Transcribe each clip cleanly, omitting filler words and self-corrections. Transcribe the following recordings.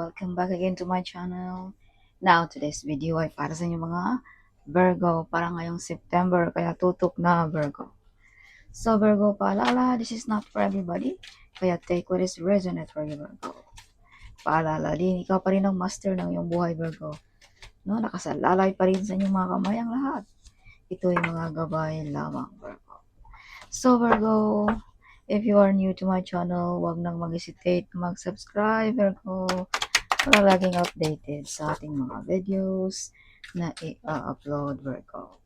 welcome back again to my channel. Now, today's video ay para sa inyo mga Virgo para ngayong September, kaya tutok na Virgo. So Virgo, paalala, this is not for everybody, kaya take what is resonant for you Virgo. Paalala din, ikaw pa rin ang master ng iyong buhay Virgo. No, nakasalalay pa rin sa inyong mga kamay ang lahat. Ito ay mga gabay lamang Virgo. So Virgo, if you are new to my channel, wag nang mag-hesitate mag-subscribe Virgo para laging updated sa ating mga videos na i-upload Virgo.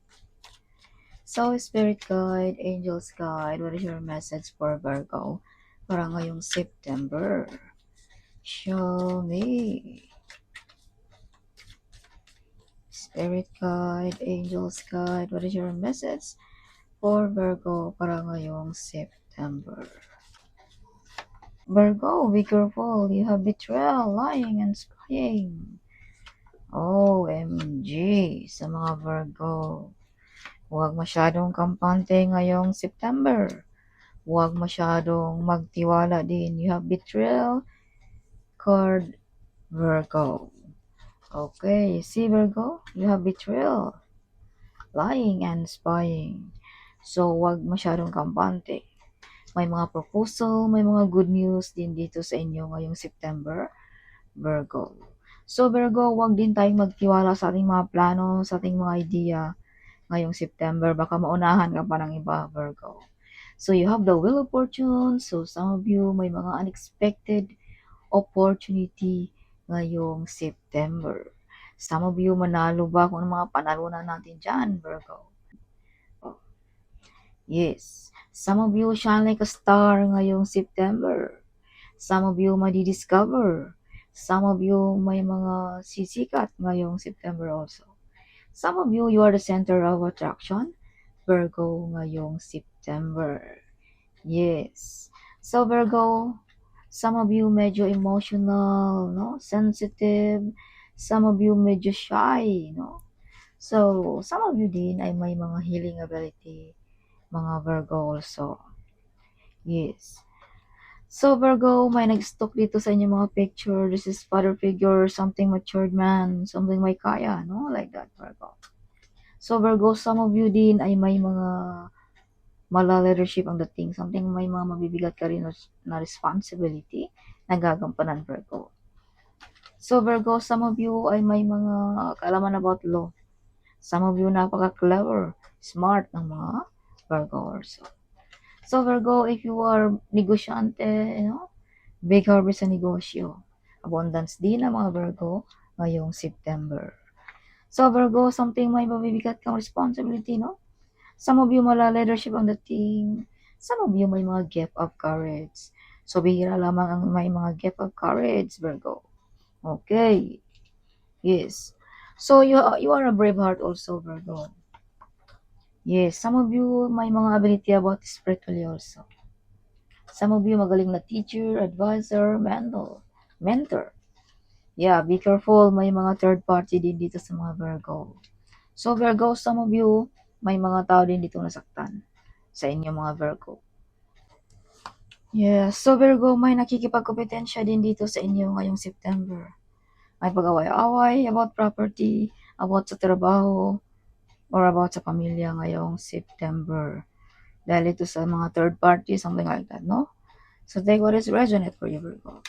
So, Spirit Guide, Angels Guide, what is your message for Virgo para ngayong September? Show me. Spirit Guide, Angels Guide, what is your message for Virgo para ngayong September? Virgo, be careful. You have betrayal, lying, and spying. OMG sa mga Virgo. Huwag masyadong kampante ngayong September. Huwag masyadong magtiwala din. You have betrayal card, Virgo. Okay, see Virgo? You have betrayal, lying, and spying. So, huwag masyadong kampante. May mga proposal, may mga good news din dito sa inyo ngayong September, Virgo. So Virgo, huwag din tayong magtiwala sa ating mga plano, sa ating mga idea ngayong September. Baka maunahan ka pa ng iba, Virgo. So you have the Wheel of Fortune. So some of you may mga unexpected opportunity ngayong September. Some of you manalo ba kung ano mga panalunan natin dyan, Virgo? Yes. Some of you shine like a star ngayong September. Some of you madi-discover. Some of you may mga sisikat ngayong September also. Some of you are the center of attraction. Virgo ngayong September. Yes. So Virgo, some of you medyo emotional, no? Sensitive. Some of you medyo shy, no? So, some of you din ay may mga healing ability, mga Virgo also. Yes. So Virgo, may nag-stock dito sa inyo mga picture. This is father figure, something matured man, something may kaya, no? Like that, Virgo. So Virgo, some of you din ay may mga mala leadership ang dating. Something may mga mabibigat ka rin na responsibility na gagampanan, Virgo. So Virgo, some of you ay may mga kaalaman about law. Some of you napaka-clever, smart ng mga Virgo also. So Virgo, if you are negosyante, you know, big harvest sa negosyo. Abundance din ang mga Virgo ngayong September. So Virgo, something may mabibigat kang responsibility, no? Some of you mala leadership ang dating. Some of you may mga gift of courage. So bihira lamang ang may mga gift of courage, Virgo. Okay. Yes. So you are a brave heart also, Virgo. Yes, some of you may mga ability about spiritually also. Some of you magaling na teacher, advisor, mentor. Yeah, be careful. May mga third party din dito sa mga Virgo. So Virgo, some of you, may mga tao din dito nasaktan sa inyo mga Virgo. Yeah, so Virgo, may nakikipagkompetensya din dito sa inyo ngayong September. May pag-away-away about property, about sa trabaho, or about sa pamilya ngayong September. Dahil ito sa mga third party, something like that, no? So take what is resonate for you, Virgo.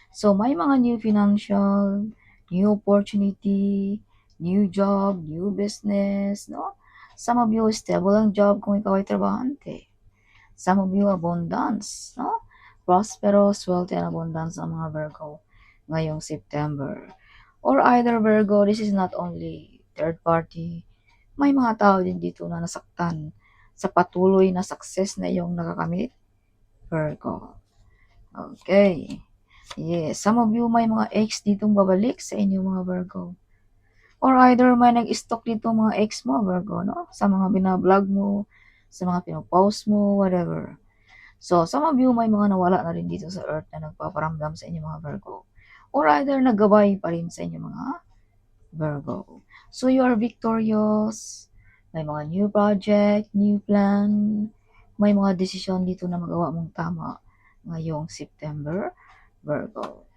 So may mga new financial, new opportunity, new job, new business, no? Some of you stable ang job kung ikaw ay trabahante. Some of you abundance, no? Prosperous, wealth, and abundance ang mga Virgo ngayong September. Or either Virgo, this is not only third party, may mga tao din dito na nasaktan sa patuloy na success na iyong nakakamit, Virgo. Okay. Yes, some of you may mga ex ditong babalik sa inyong mga Virgo. Or either may nag-stock dito mga ex mo, Virgo, no? Sa mga binablog mo, sa mga pinopost mo, whatever. So, some of you may mga nawala na rin dito sa earth na nagpaparamdam sa inyong mga Virgo. Or either naggabay pa rin sa inyong mga Virgo. So, you are victorious. May mga new project, new plan. May mga desisyon dito na magawa mong tama ngayong September, Virgo.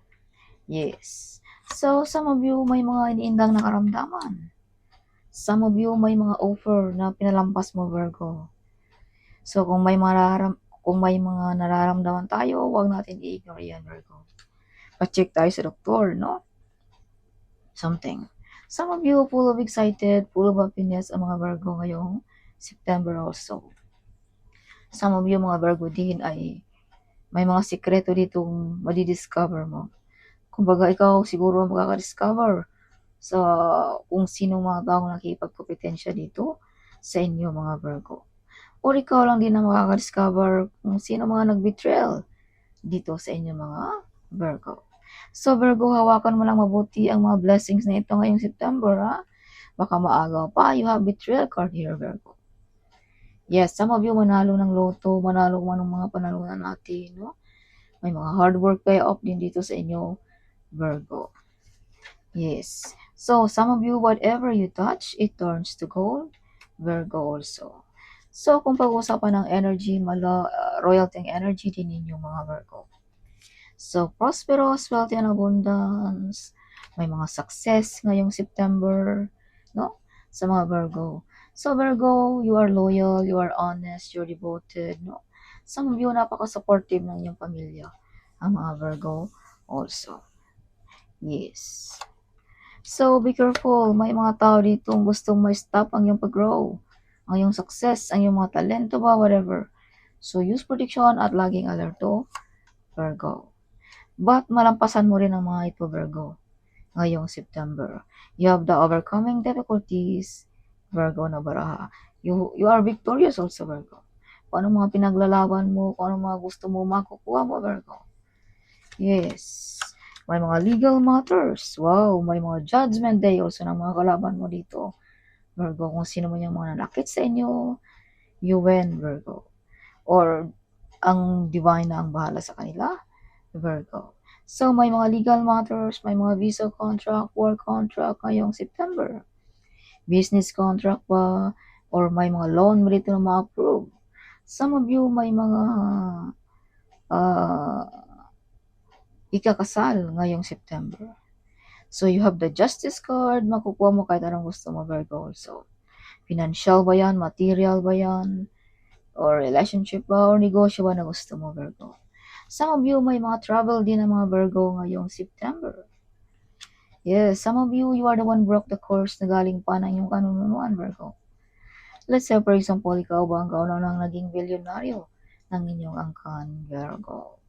Yes. So, some of you may mga iniindang na karamdaman. Some of you may mga offer na pinalampas mo, Virgo. So, kung may mga nararamdaman tayo, huwag natin i-ignore yan, Virgo. Pa-check tayo sa doktor, no? Something. Some of you full of excited, full of happiness ang mga Virgo ngayong September also. Some of you mga Virgo din ay may mga sikreto ditong madidiscover mo. Kumbaga ikaw siguro makaka-discover sa kung sino mga taong nakikipagkompetensya dito sa inyo mga Virgo. Or ikaw lang din na makaka-discover kung sino mga nag-betrayal dito sa inyo mga Virgo. So Virgo, hawakan mo lang mabuti ang mga blessings na ito ngayong September, ha? Baka maaga pa. You have betrayal card here, Virgo. Yes, some of you manalo ng loto, manalo man ng mga panalunan natin, no? May mga hard work payoff din dito sa inyo, Virgo. Yes. So, some of you, whatever you touch, it turns to gold, Virgo also. So, kung pag-usapan ng energy, royalty ang energy din ninyo mga Virgo. So, prosperous, wealthy, and abundance. May mga success ngayong September, no? Sa mga Virgo. So, Virgo, you are loyal, you are honest, you're devoted, no? Some of you, napaka-supportive ng inyong pamilya. Ang mga Virgo also. Yes. So, be careful. May mga tao dito gustong ma-stop ang iyong pag-grow, ang iyong success, ang iyong mga talento ba, whatever. So, use protection at laging alerto, Virgo. But malampasan mo rin ang mga ito, Virgo, ngayong September. You have the overcoming difficulties, Virgo na baraha. You are victorious also, Virgo. Kung ano mga pinaglalaban mo, kung ano mga gusto mo makukuha mo, Virgo. Yes. May mga legal matters. Wow, may mga judgment day also ng mga kalaban mo dito. Virgo, kung sino man yung mga nanakit sa inyo, you win, Virgo. Or ang divine na ang bahala sa kanila, Virgo. So, may mga legal matters, may mga visa contract, work contract ngayong September. Business contract ba, or may mga loan mo dito na ma-approve. Some of you may mga uh, ikakasal ngayong September. So, you have the Justice card, makukuha mo kahit anong gusto mo, Virgo also. Financial ba yan, material ba yan, or relationship ba, or negosyo ba na gusto mo, Virgo. Some of you may mga travel din ng mga Virgo ngayong September. Yes, some of you are the one broke the course na galing pa ng iyong kanunuan, Virgo. Let's say, for example, ikaw ba ang kaunang naging bilyonaryo ng inyong angkan, Virgo.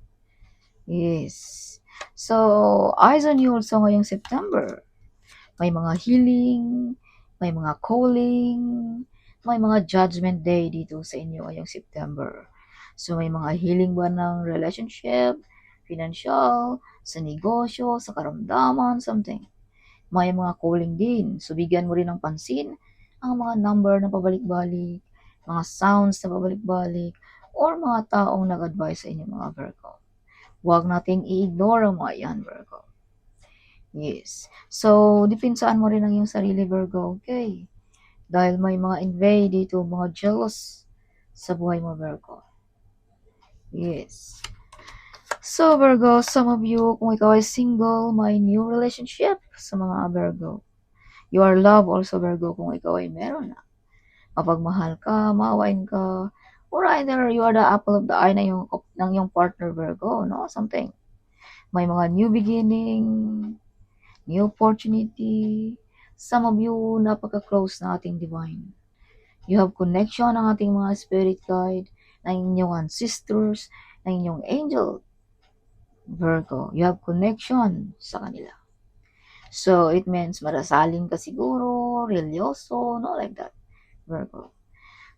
Yes. So, eyes on you also ngayong September. May mga healing, may mga calling, may mga judgment day dito sa inyo ngayong September. So, may mga healing ba ng relationship, financial, sa negosyo, sa karamdaman, something. May mga calling din. So, bigyan mo rin ng pansin ang mga number na pabalik-balik, mga sounds na pabalik-balik, or mga taong nag-advise sa inyo mga Virgo. Huwag nating i-ignore ang mga yan, Virgo. Yes. So, depinsaan mo rin ang iyong sarili, Virgo. Okay? Dahil may mga invade dito, mga jealous sa buhay mo, Virgo. Yes. So, Virgo, some of you, kung ikaw ay single, may new relationship sa mga Virgo. You are love also, Virgo, kung ikaw ay meron na. Mapagmahal ka, maawain ka, or either you are the apple of the eye ng iyong partner, Virgo, no? Something. May mga new beginning, new opportunity. Some of you, napaka-close na ating divine. You have connection ng ating mga spirit guide, ng inyong ancestors, ng inyong angel, Virgo. You have connection sa kanila. So, it means marasaling ka siguro, religyoso, no? Like that, Virgo.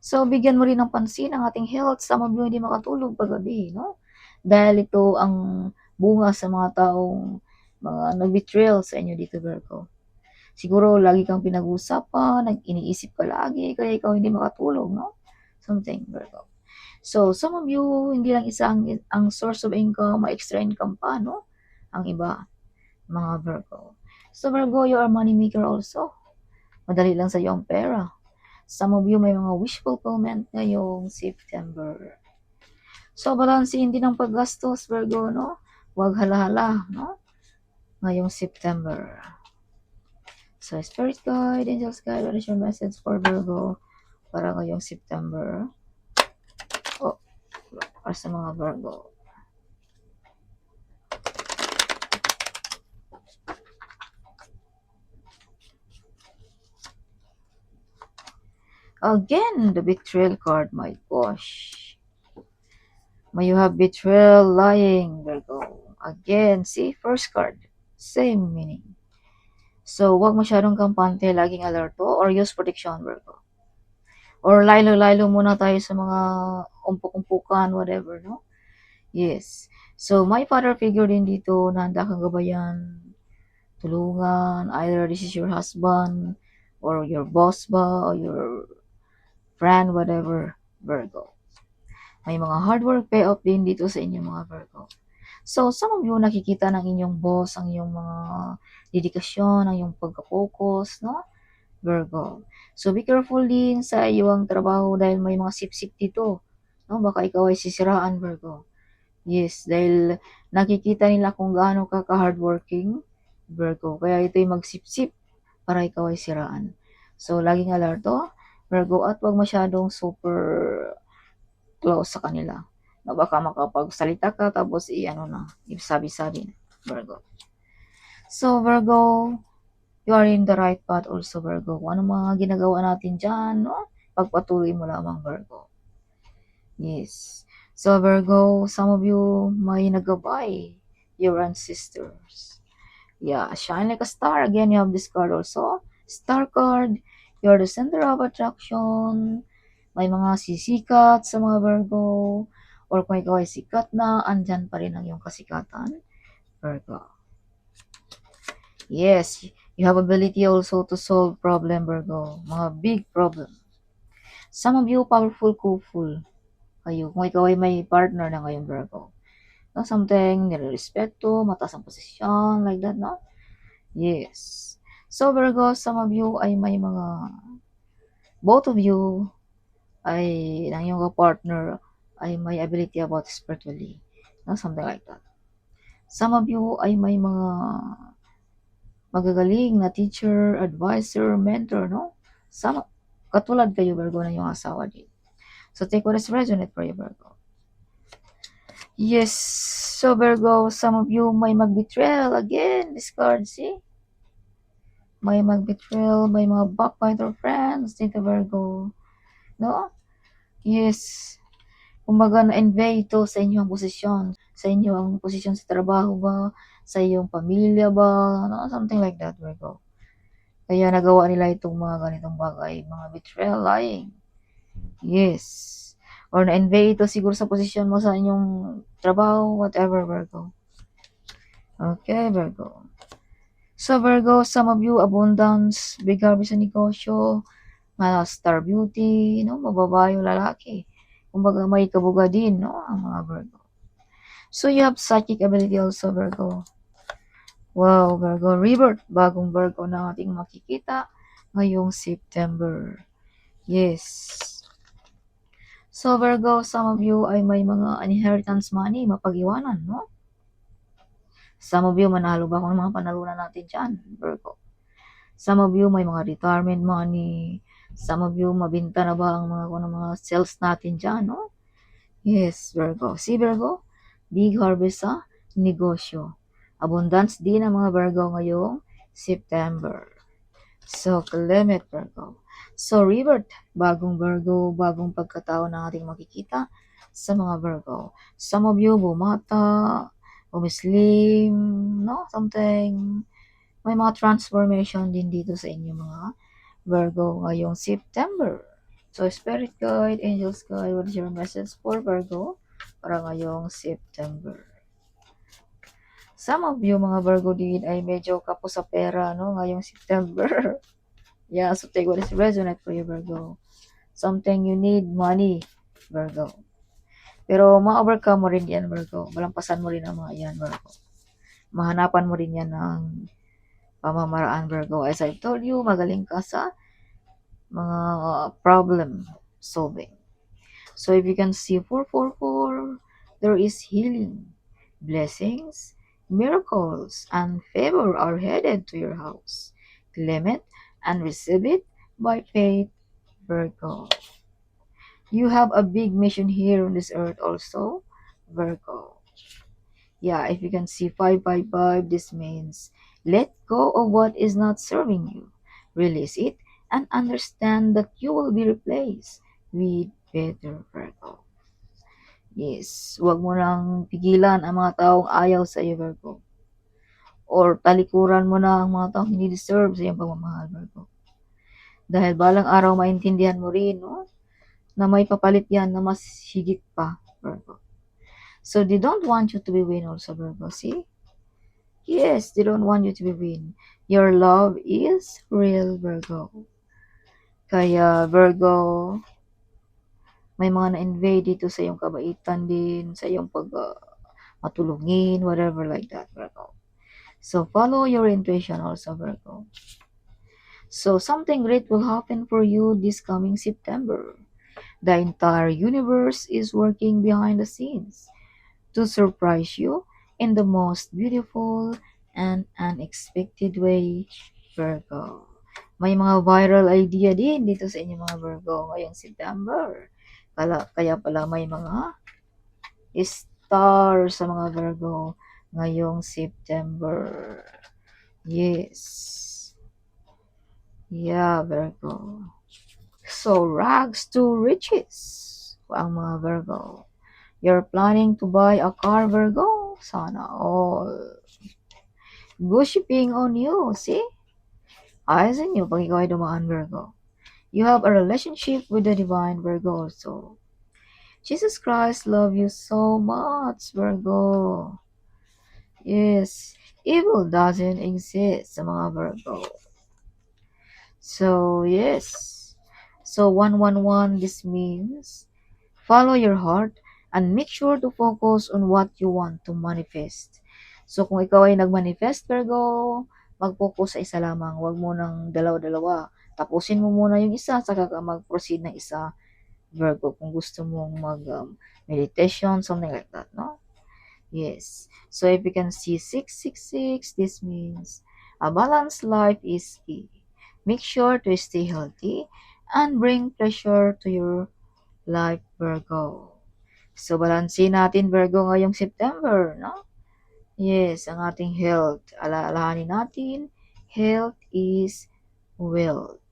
So, bigyan mo rin ng pansin ang ating health. Some of you hindi makatulog paggabi, no? Dahil ito ang bunga sa mga taong mga nag-betrayal sa inyo dito, Virgo. Siguro, lagi kang pinag-uusapan, iniisip ka lagi, kaya ikaw hindi makatulog, no? Something, Virgo. So, some of you, hindi lang isa ang source of income, extra income pa, no? Ang iba, mga Virgo. So, Virgo, you are money maker also. Madali lang sa iyo ang pera. Some of you may mga wish fulfillment ngayong September. So, balansin din ang paggastos, Virgo, no? Huwag halahala, no? ngayong September. So, Spirit Guide, Angels Guide, what is your message for Virgo para ngayong September? Oh, para sa mga Virgo. Again, the betrayal card, my gosh. May you have betrayal, lying, Virgo. Again, see, first card, same meaning. So, wag masyadong kampante, laging alerto, or use protection, Virgo. Or lilo-lilo muna tayo sa mga umpok-umpukan, whatever, no? Yes. So, may father figure din dito na handa kang gabayan, tulungan, either this is your husband, or your boss ba, or your friend, whatever, Virgo. May mga hard work payoff din dito sa inyong mga Virgo. So, some of you nakikita ng inyong boss, ang iyong mga dedikasyon, ang iyong pagka-focus, no? Virgo. So, be careful din sa iyong trabaho dahil may mga sip-sip dito. No? Baka ikaw ay sisiraan, Virgo. Yes, dahil nakikita nila kung gaano ka ka-hardworking, Virgo. Kaya ito'y magsip-sip para ikaw ay siraan. So, laging alerto, Virgo, at wag masyadong super close sa kanila. No, baka makapagsalita ka tapos i-ano na, sabi-sabi na, Virgo. So, Virgo, you are in the right path also, Virgo. Kung ano mga ginagawa natin dyan, no? Pagpatuloy mo lamang, Virgo. Yes. So, Virgo, some of you may nagabay your ancestors. Yeah, shine like a star. Again, you have this card also. Star card. You're the center of attraction. May mga sisikat sa mga Virgo. Or kung ikaw ay sikat na, andyan pa rin ang iyong kasikatan, Virgo. Yes, you have ability also to solve problem, Virgo. Mga big problem. Some of you, powerful, coolful. Kayo, kung ikaw ay may partner na ngayon, Virgo. No, something, nire-respeto, mataas ang posisyon, like that, no? Yes. So, Virgo, some of you ay may mga, both of you ay, ng iyong partner ay may ability about spiritually. No, something like that. Some of you ay may mga magagaling na teacher, advisor, mentor, no? Some, katulad kayo, Virgo, na yung asawa din. So, take what is resonate for you, Virgo. Yes, so Virgo, some of you may mag-betrayal again, this card, see? May mag-betrayal, may mga backbiter friends dito, Virgo. No? Yes. Kumbaga, na-envy ito sa inyong posisyon. Sa inyong posisyon sa trabaho ba? Sa iyong pamilya ba? No? Something like that, Virgo. Kaya nagawa nila itong mga ganitong bagay, mga betrayal, lying. Yes. Or na-envy ito siguro sa posisyon mo sa inyong trabaho, whatever, Virgo. Okay, Virgo. So, Virgo, some of you, abundance, big harvest sa negosyo, star beauty, no? Mababae yung lalaki. Kumbaga, may kabuga din, no? Ang mga Virgo. So, you have psychic ability also, Virgo. Wow, Virgo. Rebirth, bagong Virgo na ating makikita ngayong September. Yes. So, Virgo, some of you ay may mga inheritance money, mapag-iwanan, no? Some of you, manalo ba kung mga panalunan natin dyan, Virgo? Some of you, may mga retirement money. Some of you, mabinta na ba ang mga sales natin dyan, no? Yes, Virgo. See, Virgo? Big harvest sa negosyo. Abundance din ang mga Virgo ngayong September. So, limit, Virgo. So, rebirth, bagong Virgo, bagong pagkatao na ating makikita sa mga Virgo. Some of you, bumata, bumislim, no? Something. May mga transformation din dito sa inyo mga Virgo ngayong September. So, Spirit Guide, Angels Guide, what is your message for Virgo para ngayong September? Some of you mga Virgo din ay medyo kapo sa pera, no? Ngayong September. Yeah, so take what is resonate for you, Virgo. Something you need money, Virgo. Pero ma-overcome mo rin yan, Virgo. Malampasan mo rin ang mga yan, Virgo. Mahanapan mo rin yan ng pamamaraan, Virgo. As I told you, magaling ka sa mga problem solving. So if you can see 444, there is healing, blessings, Miracles and favor are headed to your house. Claim it and receive it by faith, Virgo. You have a big mission here on this earth also, Virgo. Yeah, if you can see 555, this means let go of what is not serving you. Release it and understand that you will be replaced with better, Virgo. Yes, huwag mo nang pigilan ang mga taong ayaw sa iyo, Virgo. Or talikuran mo na ang mga taong hindi deserve sa iyong pagmamahal, Virgo. Dahil balang araw maintindihan mo rin, no, na may papalit yan na mas higit pa, Virgo. So they don't want you to be win also, Virgo. See? Yes, they don't want you to be win. Your love is real, Virgo. Kaya, Virgo, may mga na-invade dito sa iyong kabaitan din, sa iyong matulungin, whatever like that, Virgo. So, follow your intuition also, Virgo. So, something great will happen for you this coming September. The entire universe is working behind the scenes to surprise you in the most beautiful and unexpected way, Virgo. May mga viral idea din dito sa inyo mga Virgo ngayong September. Kaya pala may mga star sa mga Virgo ngayong September. Yes. Yeah, Virgo. So, rags to riches ang mga Virgo. You're planning to buy a car, Virgo? Sana all. Gossiping on you, see? Ayos inyo pag ikaw ay dumaan, Virgo. You have a relationship with the divine, Virgo also. Jesus Christ love you so much, Virgo. Yes, evil doesn't exist sa mga Virgo. So, yes. So, 111, this means follow your heart and make sure to focus on what you want to manifest. So, kung ikaw ay nag-manifest, Virgo, mag-focus sa isa lamang. Huwag mo nang dalawa-dalawa. Tapusin mo muna yung isa, saka ka mag-proceed ng isa, Virgo. Kung gusto mong mag-meditation, something like that, no? Yes. So, if you can see 666, this means a balanced life is key. Make sure to stay healthy and bring pleasure to your life, Virgo. So, balansin natin, Virgo, ngayong September, no? Yes, ang ating health. Alaalahanin natin, health is wealth.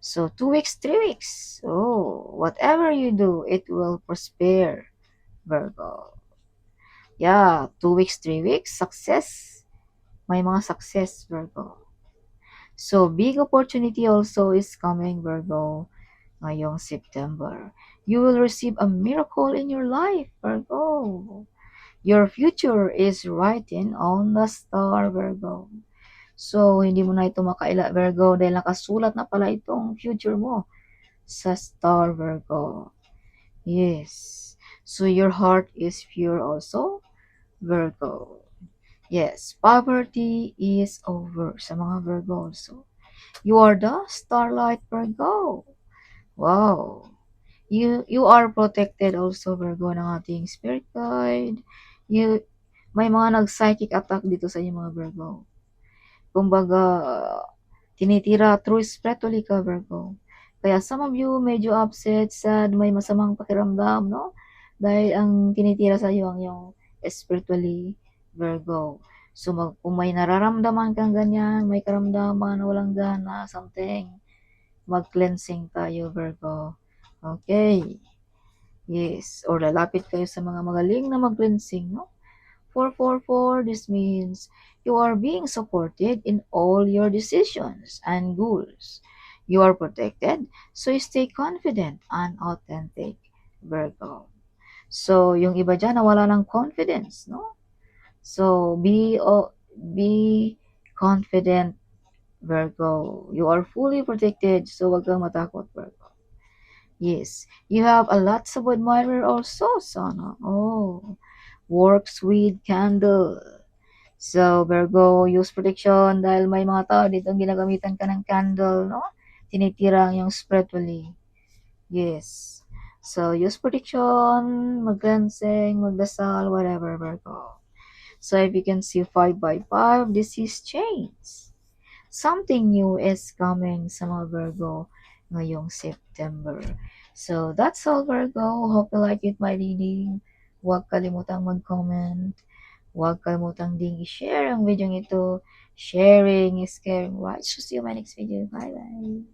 So, 2 weeks, 3 weeks. Oh, whatever you do, it will prosper, Virgo. Yeah, 2 weeks, 3 weeks, success. May mga success, Virgo. So, big opportunity also is coming, Virgo, ngayong September. You will receive a miracle in your life, Virgo. Your future is written on the star, Virgo. So, hindi mo na ito makaila, Virgo, dahil nakasulat na pala itong future mo sa star, Virgo. Yes. So, your heart is pure also, Virgo. Yes, poverty is over sa mga Virgo also. You are the starlight, Virgo. Wow. You are protected also, Virgo, ng ating spirit guide. May mga nag-psychic attack dito sa inyo mga Virgo. Kumbaga, tinitira through spiritually ka, Virgo. Kaya some of you medyo upset, sad, may masamang pakiramdam, no? Dahil ang tinitira sa iyo ang yung spiritually, Virgo. So, kung may nararamdaman kang ganyan, may karamdaman na walang gana, something, mag-cleansing tayo, Virgo. Okay. Yes. Or lalapit kayo sa mga magaling na mag-cleansing, no? 444, this means you are being supported in all your decisions and goals. You are protected, so stay confident and authentic, Virgo. So, yung iba dyan nawala ng confidence, no? So, be confident, Virgo. You are fully protected, so wag kang matakot, Virgo. Yes, you have a lots of admirer also, Sana. Oh, works with candle. So, Virgo, use protection dahil may mga tao dito ginagamitan ka ng candle, no? Tinitira yung spiritually. Yes. So, use protection, mag-cleansing, magdasal, whatever, Virgo. So if you can see 5 by 5, this is change. Something new is coming sa mga Virgo ngayong September. So that's all, Virgo. Hope you like it, my reading. Huwag kalimutang mag-comment. Huwag kalimutang ding i-share ang video ito. Sharing is caring. Watch. See you in my next video. Bye-bye.